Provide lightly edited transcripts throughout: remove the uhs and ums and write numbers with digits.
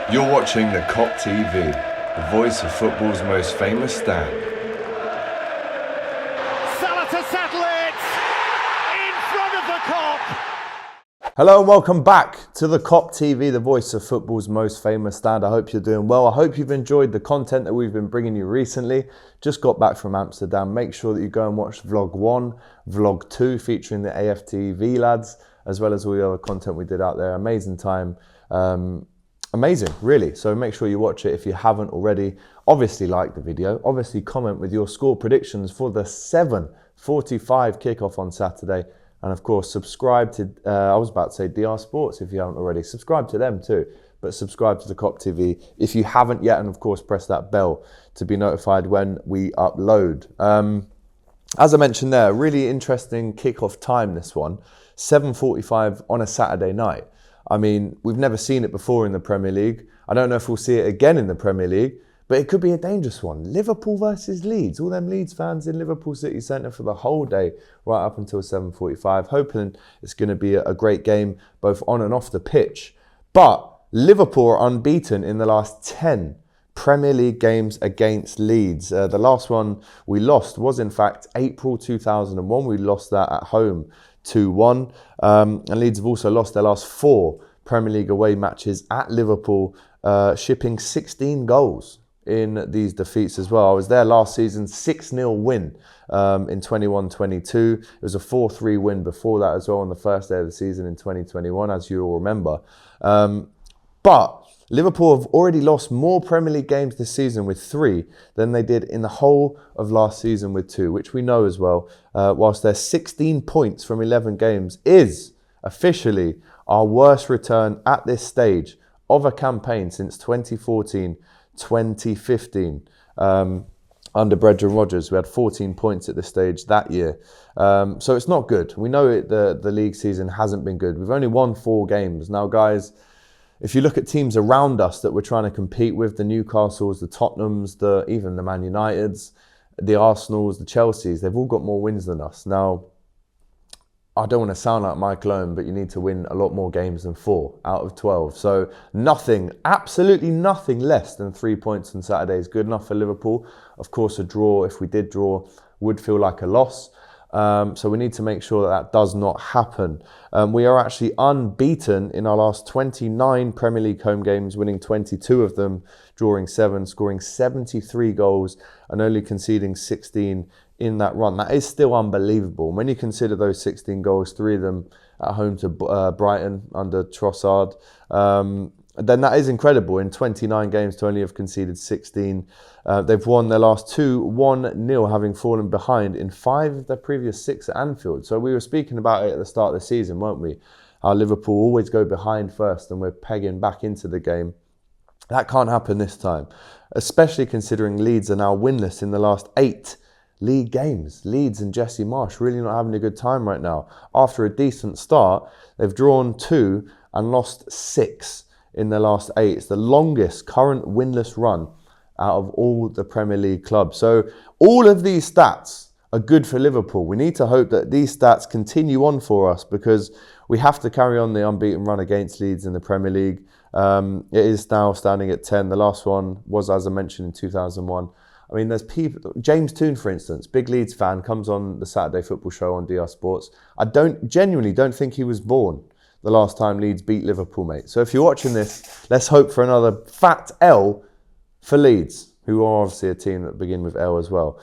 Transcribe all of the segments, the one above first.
You're watching the Kop TV, the voice of football's most famous stand. Salah to settle it in front of the Kop. Hello and welcome back to the Kop TV, the voice of football's most famous stand. I hope you're doing well. I hope you've enjoyed the content that we've been bringing you recently. Just got back from Amsterdam. Make sure that you go and watch Vlog 1, Vlog 2 featuring the AFTV lads, as well as all the other content we did out there. Amazing time. Amazing, really. So make sure you watch it if you haven't already. Obviously like the video. Obviously comment with your score predictions for the 7:45 kickoff on Saturday. And of course, subscribe to, I was about to say DR Sports if you haven't already. Subscribe to them too, but subscribe to the Kop TV if you haven't yet. And of course, press that bell to be notified when we upload. As I mentioned there, really interesting kickoff time, this one. 7:45 on a Saturday night. I mean, we've never seen it before in the Premier League. I don't know if we'll see it again in the Premier League, but it could be a dangerous one. Liverpool versus Leeds. All them Leeds fans in Liverpool City Centre for the whole day, right up until 7:45. Hoping it's going to be a great game, both on and off the pitch. But Liverpool are unbeaten in the last 10 Premier League games against Leeds. The last one we lost was, in fact, April 2001. We lost that at home 2-1. And Leeds have also lost their last 4 Premier League away matches at Liverpool, shipping 16 goals in these defeats as well. I was there last season, 6-0 win in 21-22. It was a 4-3 win before that as well on the first day of the season in 2021, as you all remember. But Liverpool have already lost more Premier League games this season with 3 than they did in the whole of last season with 2, which we know as well. Whilst their 16 points from 11 games is officially our worst return at this stage of a campaign since 2014-2015. Under Brendan Rodgers, we had 14 points at this stage that year. So it's not good. We know the league season hasn't been good. We've only won 4 games. Now, guys, if you look at teams around us that we're trying to compete with, the Newcastles, the Tottenhams, even the Man Uniteds, the Arsenals, the Chelseas, they've all got more wins than us. Now, I don't want to sound like Michael Owen, but you need to win a lot more games than 4 out of 12. So nothing, absolutely nothing less than 3 points on Saturday is good enough for Liverpool. Of course, a draw, if we did draw, would feel like a loss. So we need to make sure that does not happen. We are actually unbeaten in our last 29 Premier League home games, winning 22 of them, drawing 7, scoring 73 goals and only conceding 16 in that run. That is still unbelievable. When you consider those 16 goals, 3 of them at home to Brighton under Trossard, then that is incredible. In 29 games to only have conceded 16. They've won their last 2 1-0, having fallen behind in 5 of their previous 6 at Anfield. So we were speaking about it at the start of the season, weren't we? How Liverpool always go behind first and we're pegging back into the game. That can't happen this time, especially considering Leeds are now winless in the last 8 league games. Leeds and Jesse Marsch really not having a good time right now. After a decent start, they've drawn 2 and lost 6 in their last 8. It's the longest current winless run out of all the Premier League clubs. So all of these stats are good for Liverpool. We need to hope that these stats continue on for us because we have to carry on the unbeaten run against Leeds in the Premier League. It is now standing at 10. The last one was, as I mentioned, in 2001. I mean, there's people, James Toon, for instance, big Leeds fan, comes on the Saturday football show on DR Sports. I genuinely don't think he was born the last time Leeds beat Liverpool, mate. So if you're watching this, let's hope for another fat L for Leeds, who are obviously a team that begin with L as well.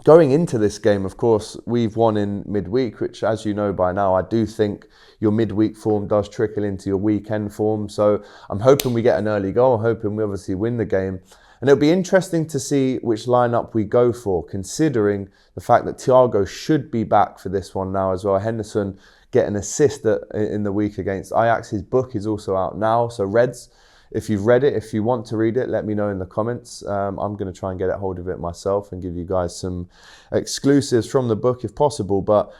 Going into this game, of course, we've won in midweek, which, as you know by now, I do think your midweek form does trickle into your weekend form. So I'm hoping we get an early goal. I'm hoping we obviously win the game. And it'll be interesting to see which lineup we go for, considering the fact that Thiago should be back for this one now as well. Henderson get an assist in the week against Ajax. His book is also out now. So Reds, if you've read it, if you want to read it, let me know in the comments. I'm going to try and get a hold of it myself and give you guys some exclusives from the book if possible. But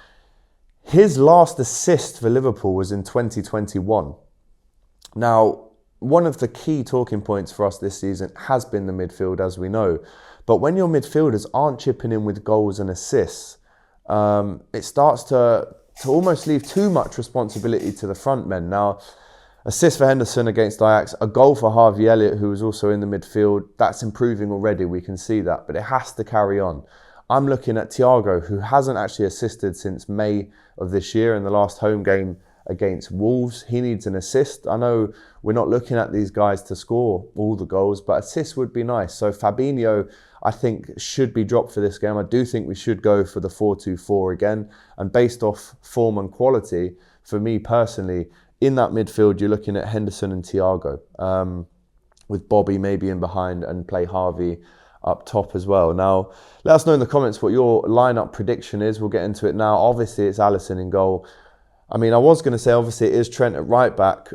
his last assist for Liverpool was in 2021. Now, one of the key talking points for us this season has been the midfield, as we know. But when your midfielders aren't chipping in with goals and assists, it starts to almost leave too much responsibility to the front men. Now, Assist for Henderson against Ajax, a goal for Harvey Elliott, who was also in the midfield. That's improving already, we can see that, but it has to carry on. I'm looking at Thiago, who hasn't actually assisted since May of this year in the last home game against Wolves. He needs an assist. I know we're not looking at these guys to score all the goals, but assists would be nice. So Fabinho, I think, should be dropped for this game. I do think we should go for the 4-2-4 again. And based off form and quality, for me personally, in that midfield, you're looking at Henderson and Thiago, with Bobby maybe in behind, and play Harvey up top as well. Now, let us know in the comments what your lineup prediction is. We'll get into it now. Obviously, it's Alisson in goal. I mean, I was going to say, obviously, it is Trent at right back,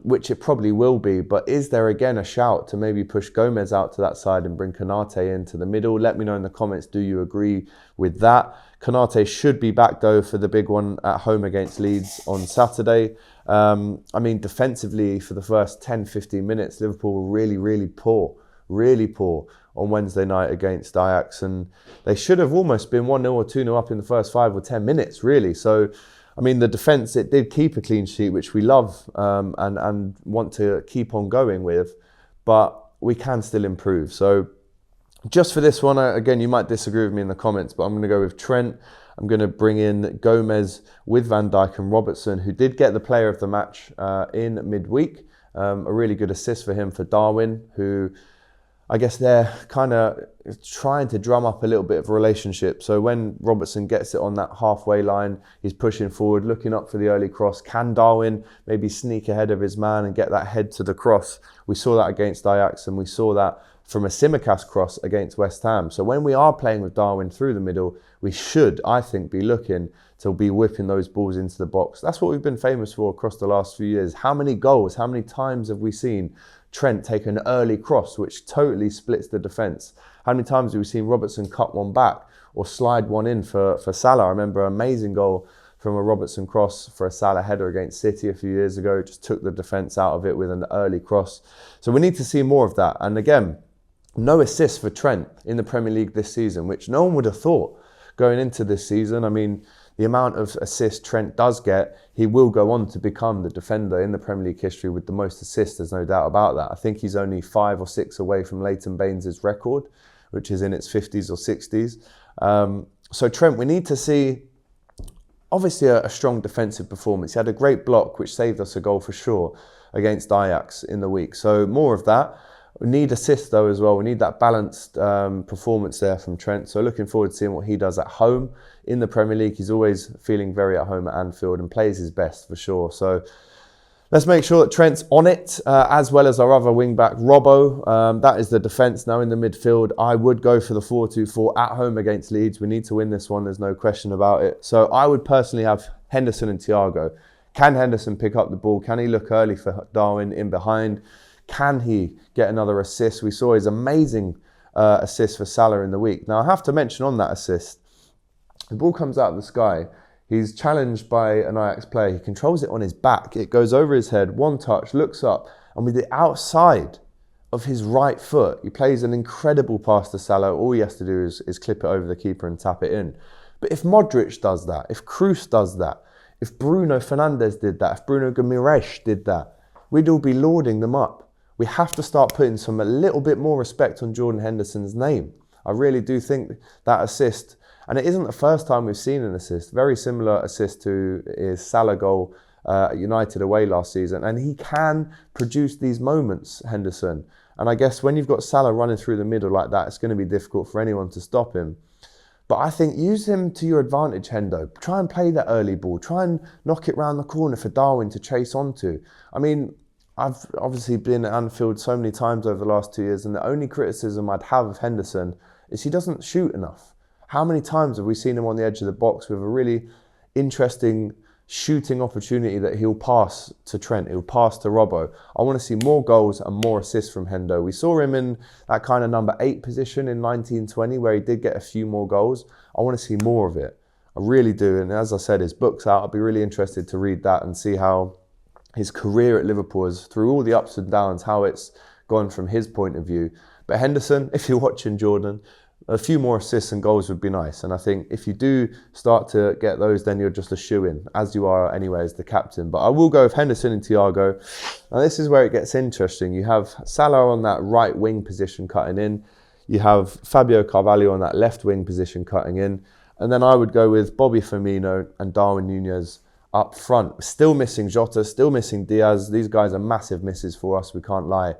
which it probably will be. But is there, again, a shout to maybe push Gomez out to that side and bring Konate into the middle? Let me know in the comments, do you agree with that? Konate should be back, though, for the big one at home against Leeds on Saturday. I mean, defensively, for the first 10-15 minutes, Liverpool were really poor on Wednesday night against Ajax. And they should have almost been 1-0 or 2-0 up in the first 5 or 10 minutes, really. So, I mean, the defence, it did keep a clean sheet, which we love and want to keep on going with, but we can still improve. So just for this one, again, you might disagree with me in the comments, but I'm going to go with Trent. I'm going to bring in Gomez with Van Dijk and Robertson, who did get the player of the match in midweek. A really good assist for him for Darwin, who I guess they're kind of trying to drum up a little bit of a relationship. So when Robertson gets it on that halfway line, he's pushing forward, looking up for the early cross. Can Darwin maybe sneak ahead of his man and get that head to the cross? We saw that against Ajax, and we saw that from a Tsimikas cross against West Ham. So when we are playing with Darwin through the middle, we should, I think, be looking to be whipping those balls into the box. That's what we've been famous for across the last few years. How many goals, how many times have we seen Trent take an early cross which totally splits the defence? How many times have we seen Robertson cut one back or slide one in for Salah? I remember an amazing goal from a Robertson cross for a Salah header against City a few years ago. Just took the defence out of it with an early cross. So we need to see more of that. And again, no assists for Trent in the Premier League this season, which no one would have thought going into this season. I mean, the amount of assists Trent does get, he will go on to become the defender in the Premier League history with the most assists, there's no doubt about that. I think he's only 5 or 6 away from Leighton Baines' record, which is in its 50s or 60s. So Trent, we need to see, obviously, a strong defensive performance. He had a great block, which saved us a goal for sure against Ajax in the week. So more of that. We need assists though as well. We need that balanced performance there from Trent. So looking forward to seeing what he does at home in the Premier League. He's always feeling very at home at Anfield and plays his best for sure. So let's make sure that Trent's on it, as well as our other wing-back, Robbo. That is the defence. Now in the midfield, I would go for the 4-2-4 at home against Leeds. We need to win this one, there's no question about it. So I would personally have Henderson and Thiago. Can Henderson pick up the ball? Can he look early for Darwin in behind? Can he get another assist? We saw his amazing assist for Salah in the week. Now, I have to mention on that assist, the ball comes out of the sky. He's challenged by an Ajax player. He controls it on his back. It goes over his head, one touch, looks up, and with the outside of his right foot, he plays an incredible pass to Salah. All he has to do is clip it over the keeper and tap it in. But if Modric does that, if Kroos does that, if Bruno Fernandes did that, if Bruno Guimaraes did that, we'd all be lauding them up. We have to start putting a little bit more respect on Jordan Henderson's name. I really do think that assist, and it isn't the first time we've seen an assist, very similar assist to his Salah goal at United away last season, and he can produce these moments, Henderson. And I guess when you've got Salah running through the middle like that, it's going to be difficult for anyone to stop him. But I think use him to your advantage, Hendo. Try and play that early ball. Try and knock it round the corner for Darwin to chase onto. I mean, I've obviously been at Anfield so many times over the last 2 years, and the only criticism I'd have of Henderson is he doesn't shoot enough. How many times have we seen him on the edge of the box with a really interesting shooting opportunity that he'll pass to Trent, he'll pass to Robbo? I want to see more goals and more assists from Hendo. We saw him in that kind of number 8 position in 1920 where he did get a few more goals. I want to see more of it. I really do. And as I said, his book's out. I'd be really interested to read that and see how his career at Liverpool is, through all the ups and downs, how it's gone from his point of view. But Henderson, if you're watching, Jordan, a few more assists and goals would be nice. And I think if you do start to get those, then you're just a shoo-in, as you are anyway as the captain. But I will go with Henderson and Thiago. Now this is where it gets interesting. You have Salah on that right wing position cutting in. You have Fabio Carvalho on that left wing position cutting in. And then I would go with Bobby Firmino and Darwin Núñez up front. Still missing Jota, still missing Diaz. These guys are massive misses for us, we can't lie.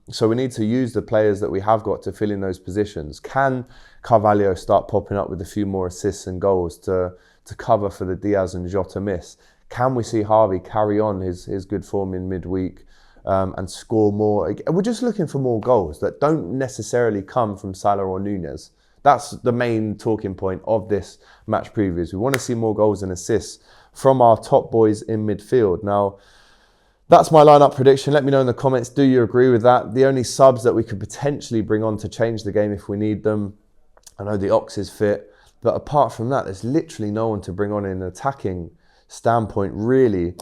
So we need to use the players that we have got to fill in those positions. Can Carvalho start popping up with a few more assists and goals to cover for the Diaz and Jota miss? Can we see Harvey carry on his good form in midweek and score more? We're just looking for more goals that don't necessarily come from Salah or Núñez. That's the main talking point of this match previews. We want to see more goals and assists from our top boys in midfield. Now, that's my lineup prediction. Let me know in the comments, do you agree with that? The only subs that we could potentially bring on to change the game if we need them, I know the Ox is fit, but apart from that, there's literally no one to bring on in an attacking standpoint, really,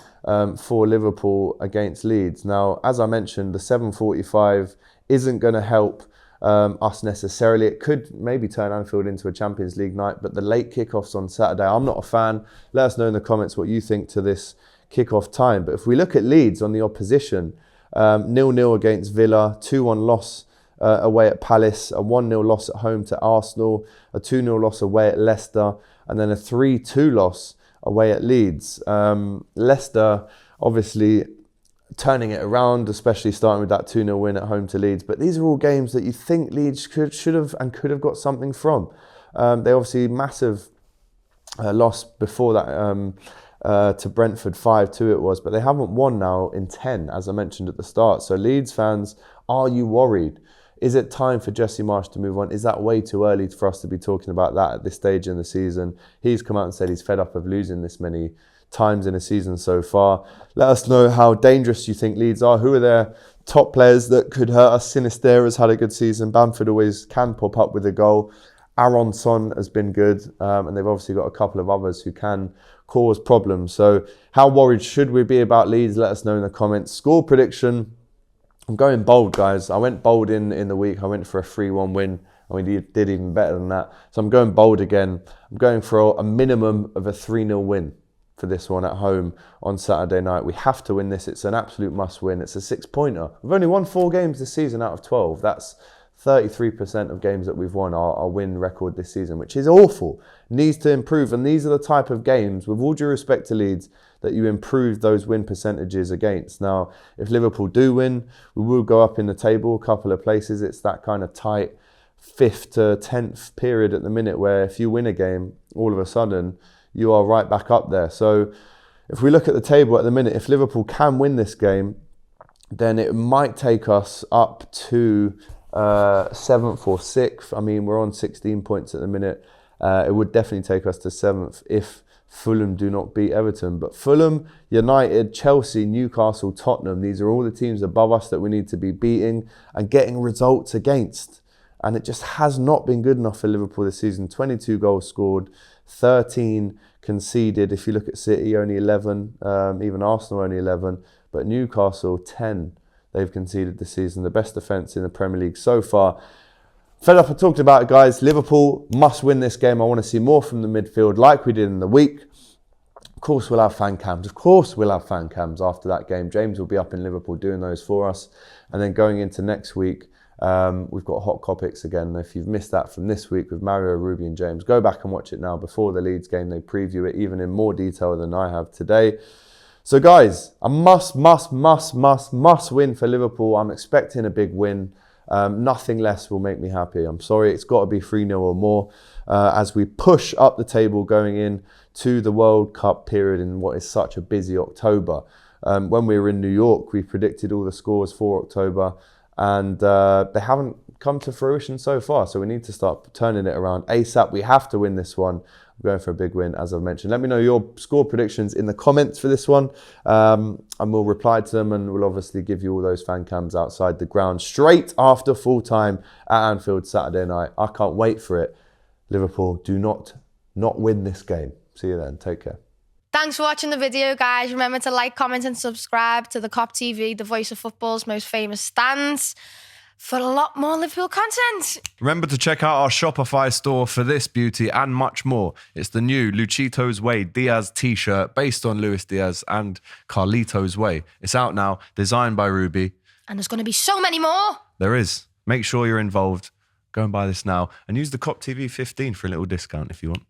for Liverpool against Leeds. Now, as I mentioned, the 7:45 isn't going to help us necessarily. It could maybe turn Anfield into a Champions League night, but the late kickoffs on Saturday, I'm not a fan. Let us know in the comments what you think to this kickoff time. But if we look at Leeds on the opposition, 0-0 against Villa, 2-1 loss away at Palace, a 1-0 loss at home to Arsenal, a 2-0 loss away at Leicester, and then a 3-2 loss away at Leeds. Leicester obviously turning it around, especially starting with that 2-0 win at home to Leeds. But these are all games that you think Leeds should have and could have got something from. They obviously massive loss before that to Brentford, 5-2 it was, but they haven't won now in 10, as I mentioned at the start. So Leeds fans, are you worried? Is it time for Jesse Marsch to move on? Is that way too early for us to be talking about that at this stage in the season? He's come out and said he's fed up of losing this many times in a season so far. Let us know how dangerous you think Leeds are. Who are their top players that could hurt us? Sinisterra's had a good season. Bamford always can pop up with a goal. Aronson has been good, and they've obviously got a couple of others who can cause problems. So how worried should we be about Leeds? Let us know in the comments. Score prediction, I'm going bold, guys. I went bold in the week. I went for a 3-1 win, and we did even better than that. So I'm going bold again. I'm going for a minimum of a 3-0 win for this one at home on Saturday night. We have to win this. It's an absolute must win. It's a 6-pointer. We've only won 4 games this season out of 12. That's 33% of games that we've won, our win record this season, which is awful. Needs to improve. And these are the type of games, with all due respect to Leeds, that you improve those win percentages against. Now, if Liverpool do win, we will go up in the table a couple of places. It's that kind of tight 5th to 10th period at the minute where if you win a game, all of a sudden, you are right back up there. So if we look at the table at the minute, if Liverpool can win this game, then it might take us up to 7th or 6th. I mean, we're on 16 points at the minute. It would definitely take us to 7th if Fulham do not beat Everton. But Fulham, United, Chelsea, Newcastle, Tottenham, these are all the teams above us that we need to be beating and getting results against. And it just has not been good enough for Liverpool this season. 22 goals scored, 13 conceded. If you look at City, only 11, even Arsenal only 11, but Newcastle 10 they've conceded this season. The best defence in the Premier League so far. Fed up, I talked about it, guys. Liverpool must win this game. I want to see more from the midfield like we did in the week. Of course we'll have fan cams. Of course we'll have fan cams after that game. James will be up in Liverpool doing those for us. And then going into next week, we've got Hot Topics again. If you've missed that from this week with Mario, Ruby and James, go back and watch it now before the Leeds game. They preview it even in more detail than I have today. So guys, a must win for Liverpool. I'm expecting a big win. Nothing less will make me happy. I'm sorry, it's got to be 3-0 or more as we push up the table going in to the World Cup period in what is such a busy October. When we were in New York, we predicted all the scores for October and they haven't come to fruition so far. So we need to start turning it around ASAP. We have to win this one. I'm going for a big win, as I've mentioned. Let me know your score predictions in the comments for this one. And we'll reply to them and we'll obviously give you all those fan cams outside the ground straight after full time at Anfield Saturday night. I can't wait for it. Liverpool, do not win this game. See you then. Take care. Thanks for watching the video, guys. Remember to like, comment and subscribe to the Kop TV, the voice of football's most famous stands. for a lot more Liverpool content. Remember to check out our Shopify store for this beauty and much more. It's the new Luchito's Way Diaz t-shirt based on Luis Diaz and Carlito's Way. It's out now, designed by Rubi. And there's going to be so many more. There is. Make sure you're involved. Go and buy this now and use the Kop TV 15 for a little discount if you want.